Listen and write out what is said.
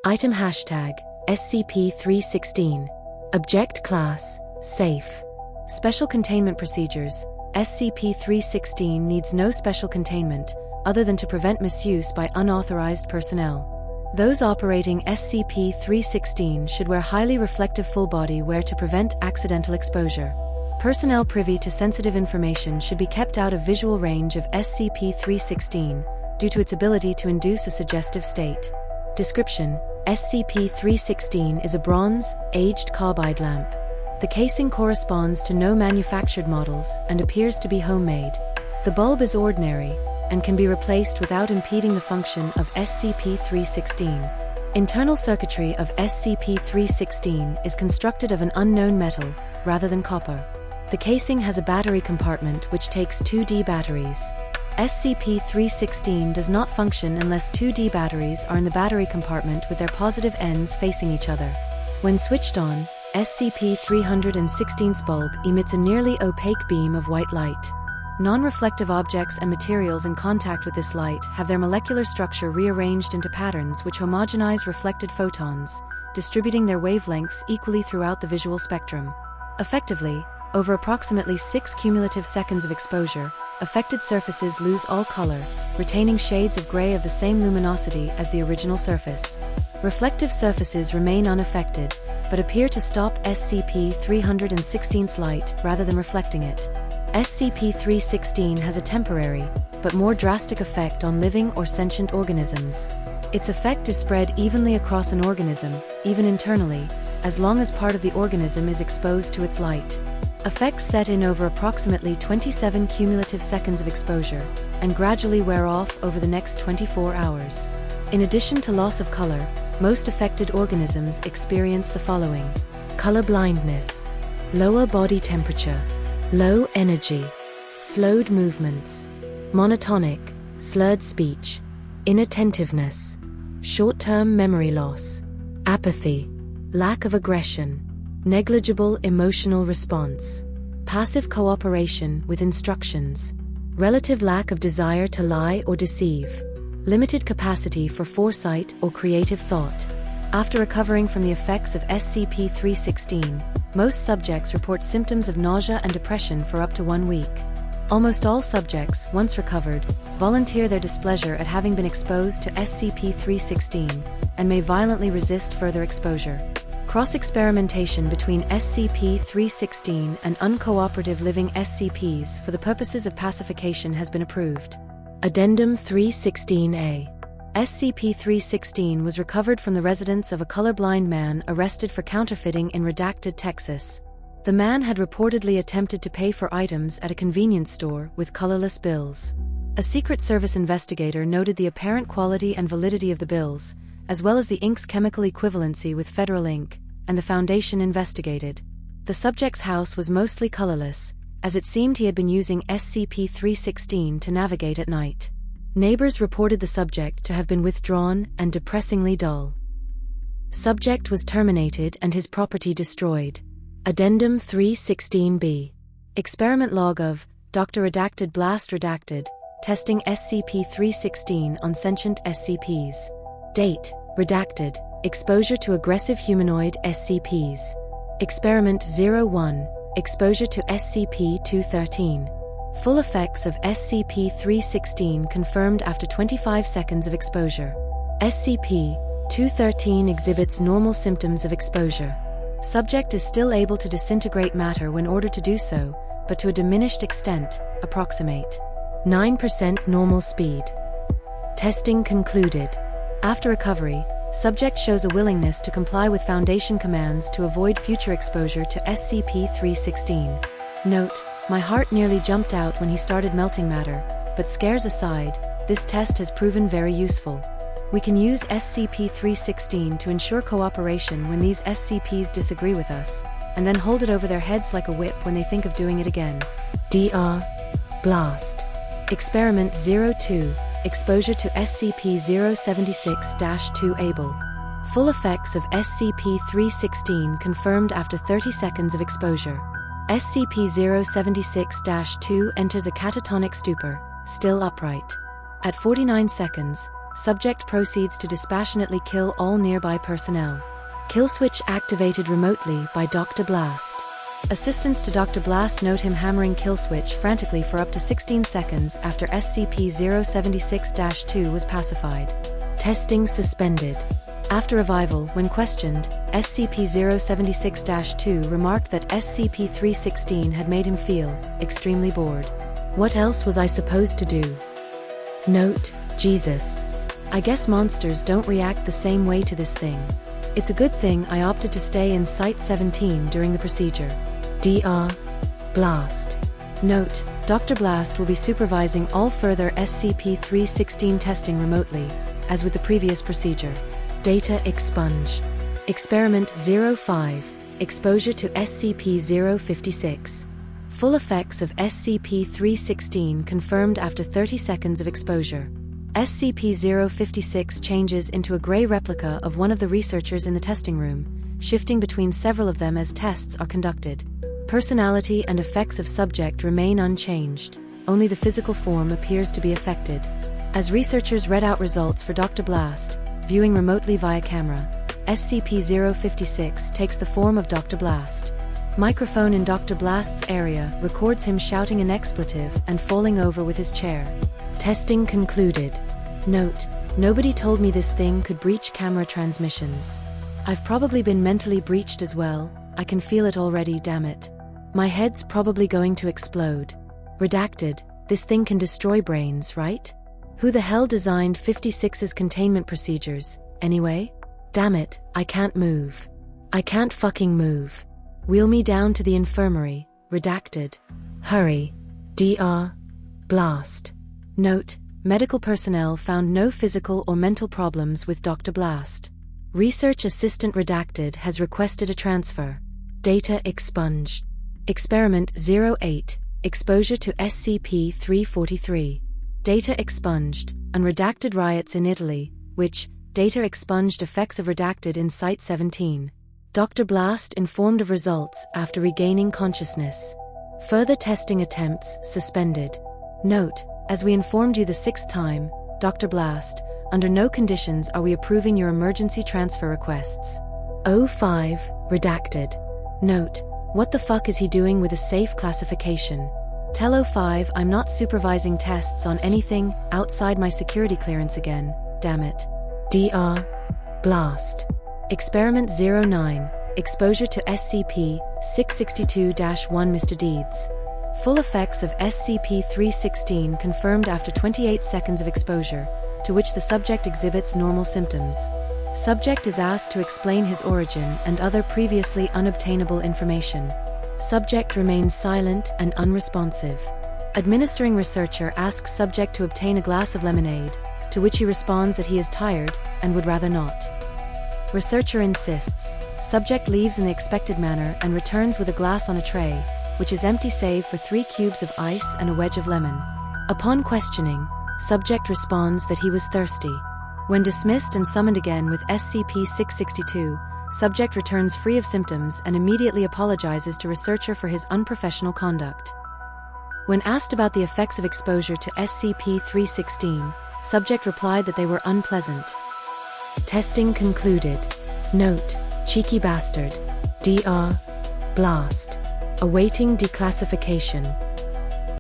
Item hashtag SCP-316. Object Class Safe. Special Containment Procedures. SCP-316 needs no special containment, other than to prevent misuse by unauthorized personnel. Those operating SCP-316 should wear highly reflective full-body wear to prevent accidental exposure. Personnel privy to sensitive information should be kept out of visual range of SCP-316 due to its ability to induce a suggestive state. Description: SCP-316 is a bronze, aged carbide lamp. The casing corresponds to no manufactured models and appears to be homemade. The bulb is ordinary and can be replaced without impeding the function of SCP-316. Internal circuitry of SCP-316 is constructed of an unknown metal, rather than copper. The casing has a battery compartment which takes 2D batteries. SCP-316 does not function unless 2D batteries are in the battery compartment with their positive ends facing each other. When switched on, SCP-316's bulb emits a nearly opaque beam of white light. Non-reflective objects and materials in contact with this light have their molecular structure rearranged into patterns which homogenize reflected photons, distributing their wavelengths equally throughout the visual spectrum. Effectively, over approximately 6 cumulative seconds of exposure, affected surfaces lose all color, retaining shades of gray of the same luminosity as the original surface. Reflective surfaces remain unaffected, but appear to stop SCP-316's light rather than reflecting it. SCP-316 has a temporary, but more drastic effect on living or sentient organisms. Its effect is spread evenly across an organism, even internally, as long as part of the organism is exposed to its light. Effects set in over approximately 27 cumulative seconds of exposure, and gradually wear off over the next 24 hours. In addition to loss of color, most affected organisms experience the following: color blindness, lower body temperature, low energy, slowed movements, monotonic, slurred speech, inattentiveness, short-term memory loss, apathy, lack of aggression, negligible emotional response, passive cooperation with instructions, relative lack of desire to lie or deceive, limited capacity for foresight or creative thought. After recovering from the effects of SCP-316, most subjects report symptoms of nausea and depression for up to 1 week. Almost all subjects, once recovered, volunteer their displeasure at having been exposed to SCP-316 and may violently resist further exposure. Cross-experimentation between SCP-316 and uncooperative living SCPs for the purposes of pacification has been approved. Addendum 316-A. SCP-316 was recovered from the residence of a colorblind man arrested for counterfeiting in Redacted, Texas. The man had reportedly attempted to pay for items at a convenience store with colorless bills. A Secret Service investigator noted the apparent quality and validity of the bills, as well as the ink's chemical equivalency with federal ink, and the Foundation investigated. The subject's house was mostly colorless, as it seemed he had been using SCP-316 to navigate at night. Neighbors reported the subject to have been withdrawn and depressingly dull. Subject was terminated and his property destroyed. Addendum 316-B. Experiment log of Dr. Redacted Blast Redacted, testing SCP-316 on sentient SCPs. Date: redacted. Exposure to aggressive humanoid SCPs. Experiment 01. Exposure to SCP-213. Full effects of SCP-316 confirmed after 25 seconds of exposure. SCP-213 exhibits normal symptoms of exposure. Subject is still able to disintegrate matter when ordered to do so, but to a diminished extent, approximate 9% normal speed. Testing concluded. After recovery, subject shows a willingness to comply with Foundation commands to avoid future exposure to SCP-316. Note: my heart nearly jumped out when he started melting matter, but scares aside, this test has proven very useful. We can use SCP-316 to ensure cooperation when these SCPs disagree with us, and then hold it over their heads like a whip when they think of doing it again. Dr. Blast. Experiment 02. Exposure to SCP-076-2 Able. Full effects of SCP-316 confirmed after 30 seconds of exposure. SCP-076-2 enters a catatonic stupor, still upright. At 49 seconds, subject proceeds to dispassionately kill all nearby personnel. Kill switch activated remotely by Dr. Blast. Assistants to Dr. Blast note him hammering kill switch frantically for up to 16 seconds after SCP-076-2 was pacified. Testing suspended. After revival, when questioned, SCP-076-2 remarked that SCP-316 had made him feel extremely bored. What else was I supposed to do? Note: Jesus. I guess monsters don't react the same way to this thing. It's a good thing I opted to stay in Site-17 during the procedure. Dr. Blast. Note: Dr. Blast will be supervising all further SCP-316 testing remotely, as with the previous procedure. Data expunged. Experiment 05. Exposure to SCP-056. Full effects of SCP-316 confirmed after 30 seconds of exposure. SCP-056 changes into a gray replica of one of the researchers in the testing room, shifting between several of them as tests are conducted. Personality and effects of subject remain unchanged. Only the physical form appears to be affected. As researchers read out results for Dr. Blast, viewing remotely via camera, SCP-056 takes the form of Dr. Blast. Microphone in Dr. Blast's area records him shouting an expletive and falling over with his chair. Testing concluded. Note: nobody told me this thing could breach camera transmissions. I've probably been mentally breached as well. I can feel it already, damn it. My head's probably going to explode. Redacted: this thing can destroy brains, right? Who the hell designed 56's containment procedures, anyway? Damn it, I can't move. I can't fucking move. Wheel me down to the infirmary. Redacted. Hurry. Dr. Blast. Note: medical personnel found no physical or mental problems with Dr. Blast. Research Assistant Redacted has requested a transfer. Data expunged. Experiment 08. Exposure to SCP-343. Data expunged. Unredacted riots in Italy, which, data expunged effects of redacted in Site-17. Dr. Blast informed of results after regaining consciousness. Further testing attempts suspended. Note: as we informed you the 6th time, Dr. Blast, under no conditions are we approving your emergency transfer requests. 05. Redacted. Note: what the fuck is he doing with a safe classification? Tell 05 I'm not supervising tests on anything outside my security clearance again, damn it. Dr. Blast. Experiment 09. Exposure to SCP-662-1 Mr. Deeds. Full effects of SCP-316 confirmed after 28 seconds of exposure, to which the subject exhibits normal symptoms. Subject is asked to explain his origin and other previously unobtainable information. Subject remains silent and unresponsive. Administering researcher asks subject to obtain a glass of lemonade, to which he responds that he is tired and would rather not. Researcher insists. Subject leaves in the expected manner and returns with a glass on a tray, which is empty save for 3 cubes of ice and a wedge of lemon. Upon questioning, subject responds that he was thirsty. When dismissed and summoned again with SCP-662, subject returns free of symptoms and immediately apologizes to researcher for his unprofessional conduct. When asked about the effects of exposure to SCP-316, subject replied that they were unpleasant. Testing concluded. Note: cheeky bastard. Dr. Blast. Awaiting declassification.